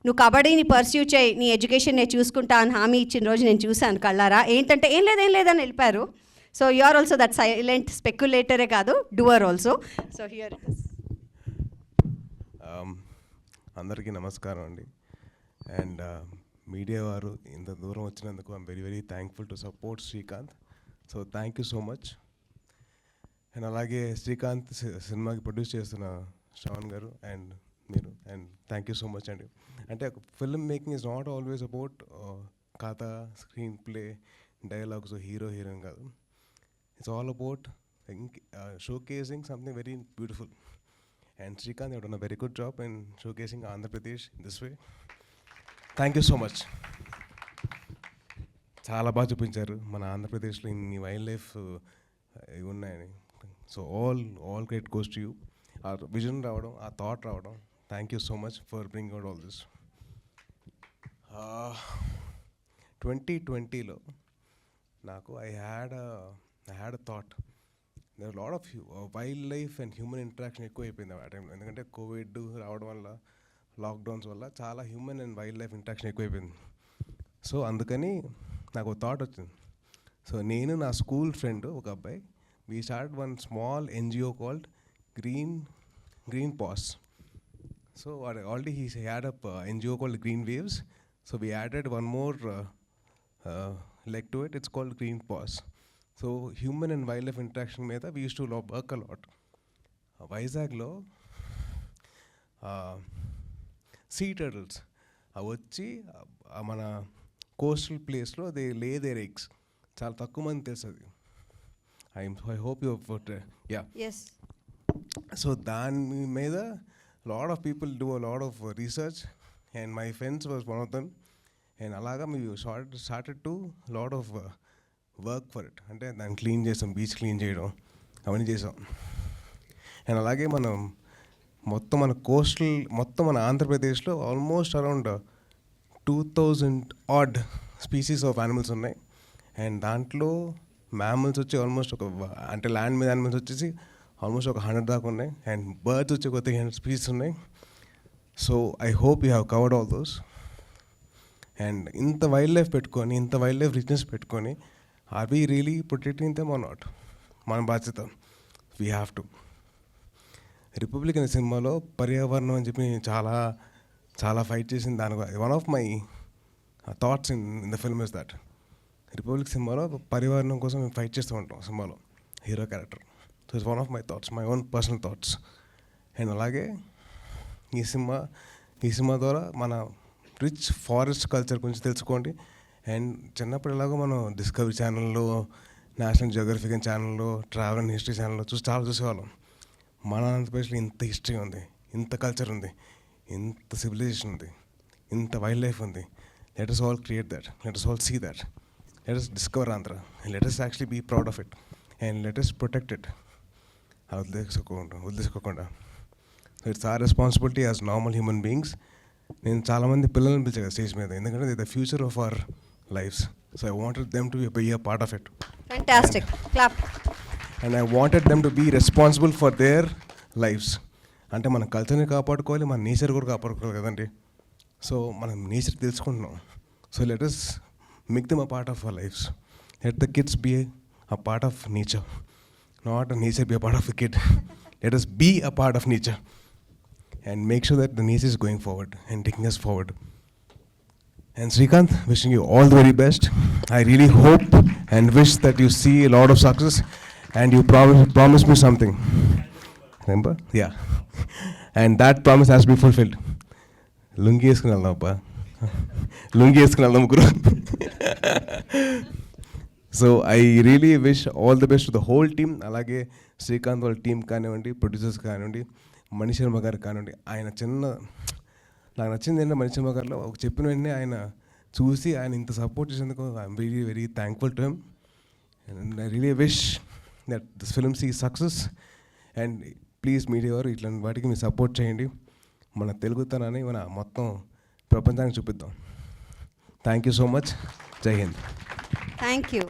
నువ్వు కబడ్డీని పర్స్యూ చేయి, నీ ఎడ్యుకేషన్ నేను చూసుకుంటా అని హామీ ఇచ్చిన రోజు నేను చూశాను కళ్ళారా. ఏంటంటే ఏం లేదని వెళ్ళిపోయారు. So you are also that silent స్పెక్యులేటరే కాదు, doer also. So here it is. అందరికీ నమస్కారం అండి. అండ్ మీడియా వారు ఇంత దూరం వచ్చినందుకు I'm very very thankful to support Srikanth. So thank you so much. And అలాగే శ్రీకాంత్ సినిమాకి ప్రొడ్యూస్ చేస్తున్న శ్రవణ్ గారు అండ్ మీరు, and thank you so much అండి. అంటే film making is not always about కథ, screenplay, dialogues, hero heroine కాదు. It's all about showcasing something very beautiful. And Srikanth you done a very good job in showcasing Andhra Pradesh in this way. Thank you so much. చాలా బాగా చూపించారు మన ఆంధ్రప్రదేశ్లో ఇన్ని wild life ఇవి ఉన్నాయని. So all credit goes to you. ఆ vision రావడం, ఆ థాట్ రావడం, thank you so much for bring out all this. 2020లో నాకు I had a thought. There lot of wildlife and human interaction ఎక్కువ అయిపోయింది ఆ టైంలో. ఎందుకంటే కోవిడ్ రావడం వల్ల, లాక్డౌన్స్ వల్ల చాలా human and wild life interaction ఎక్కువైపోయింది. సో అందుకని నాకు ఒక థాట్ వచ్చింది. సో నేను నా స్కూల్ ఫ్రెండ్ ఒక అబ్బాయి, we start one small NGO called Green Paws. So already he had a NGO called Green Waves. So we added one more leg to it. It's called Green Paws. So human and wildlife interaction మీద we used to work a lot. వైజాగ్లో see turtles అవి వచ్చి మన coastal ప్లేస్లో they లే there eggs. చాలా తక్కువ మంది తెలుసు అది. I hope you yeah. So దాని మీద lot of people do a lot of research and my friends was one of them. And అలాగా మేము started to lot of work for it. అంటే దాన్ని క్లీన్ చేసాం, బీచ్ క్లీన్ చేయడం అవన్నీ చేసాం. అండ్ అలాగే మనం మొత్తం మన ఆంధ్రప్రదేశ్లో almost around 2000 odd species of animals ఉన్నాయి. అండ్ దాంట్లో మ్యామల్స్ వచ్చి ఆల్మోస్ట్ అంటే ల్యాండ్ మీద యానిమల్స్ వచ్చేసి ఆల్మోస్ట్ 100 దాకా ఉన్నాయి. అండ్ బర్డ్స్ వచ్చి 300 స్పీసీస్ ఉన్నాయి. So I hope you have covered all those. And ఇంత వైల్డ్ లైఫ్ పెట్టుకొని, ఇంత వైల్డ్ లైఫ్ రిచ్నెస్ పెట్టుకొని, are we really protecting them or not? మన బాధ్యత. We have to. రిపబ్లిక్ అనే సినిమాలో పర్యావరణం అని చెప్పి చాలా ఫైట్ చేసింది. దాని one of my thoughts in the film is that republic సినిమాలో పర్యావరణం కోసం మేము ఫైట్ చేస్తూ ఉంటాం సినిమాలో, hero character. So it's one of my thoughts, my own personal thoughts. And అలాగే ఈ సినిమా ద్వారా మన రిచ్ ఫారెస్ట్ కల్చర్ గురించి తెలుసుకోండి. అండ్ చిన్నప్పుడు ఎలాగో మనం డిస్కవరీ ఛానల్లో, నేషనల్ జియోగ్రఫిక్ ఛానల్లో, ట్రావెల్ అండ్ హిస్టరీ ఛానల్లో చాలా చూసేవాళ్ళం. మన ఆంధ్రప్రదేశ్లో ఇంత హిస్టరీ ఉంది, ఇంత కల్చర్ ఉంది, ఇంత సివిలైజేషన్ ఉంది, ఇంత వైల్డ్ లైఫ్ ఉంది. Let us all create that. Let us all see that. Let us discover Andhra. And let us actually be proud of it. And let us protect it. వదిలేసుకోకుండా. So it's our responsibility as normal human beings. నేను చాలామంది పిల్లల్ని పిలిచాను stage మీద, ఎందుకంటే the future of our lives. So I wanted them to be a part of it. Fantastic. Clap. And I wanted them to be responsible for their lives. అంటే మన కల్చర్ని కాపాడుకోవాలి, మన నేచర్ కూడా కాపాడుకోవాలి కదండి. సో మనం నేచర్ తెలుసుకుంటున్నాం. So let us make them a part of our lives. Let the kids be a part of nature. Not a nature be a part of the kid. Let us be a part of nature and make sure that the nature is going forward and taking us forward. And Srikanth, wishing you all the very best. I really hope and wish that you see a lot of success and you promise me something. Remember? Yeah. And that promise has to be fulfilled. Lungi వేసుకుని వెళ్దాం అబ్బా, లుంగి వేసుకుని వెళ్దాం ముగ్గురు. So I really wish all the best to the whole team. అలాగే శ్రీకాంత్ వాళ్ళ team కానివ్వండి, producers కానివ్వండి, మణి శర్మ గారు కానివ్వండి. నాకు నచ్చింది ఏంటంటే మణి శర్మ గారిలో ఒక చెప్పిన వెంటనే ఆయన చూసి ఆయన ఇంత సపోర్ట్ చేసేందుకు I'm very very thankful to him. And I really wish that this film see success. అండ్ ప్లీజ్ మీడియా వారు ఇట్లాంటి వాటికి మీరు సపోర్ట్ చేయండి. మన తెలుగుతనాన్ని మన మొత్తం ప్రపంచానికి చూపిద్దాం. Thank you so much. జై హింద్. Thank you.